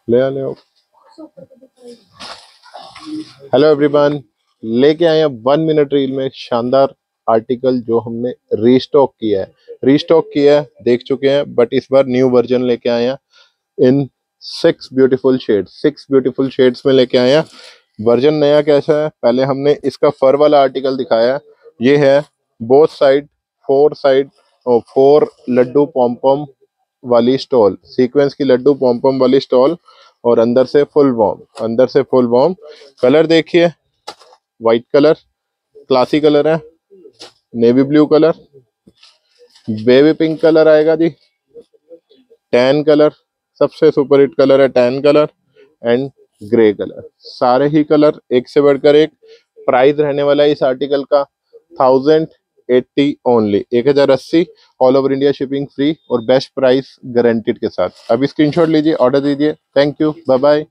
ले आ ले आओ। हेलो एवरीवन, लेके आए हैं 1 मिनट रील में एक शानदार आर्टिकल जो हमने रीस्टॉक किया है, देख चुके हैं, बट इस बार न्यू वर्जन लेके आए हैं इन 6 ब्यूटीफुल शेड्स में लेके आए हैं। वर्जन नया कैसा है, पहले हमने इसका फर वाला आर्टिकल दिखाया है। ये है बोथ साइड, 4 साइड और 4 लड्डू पॉम पॉम वाली स्टॉल, सीक्वेंस की लड्डू पॉम पॉम वाली स्टॉल, और अंदर से फुल वॉर्म। कलर देखिए, व्हाइट कलर, क्लासी कलर है, navy blue colour, baby pink colour आएगा जी, टैन कलर, सबसे सुपर हिट कलर है tan colour, and grey colour. सारे ही कलर एक से बढ़कर एक। प्राइस रहने वाला है इस आर्टिकल का 1080 only, 1080, all over India shipping free और बेस्ट प्राइस गारंटेड के साथ। अभी स्क्रीनशॉट लीजिए, ऑर्डर दीजिए। Thank you, bye bye.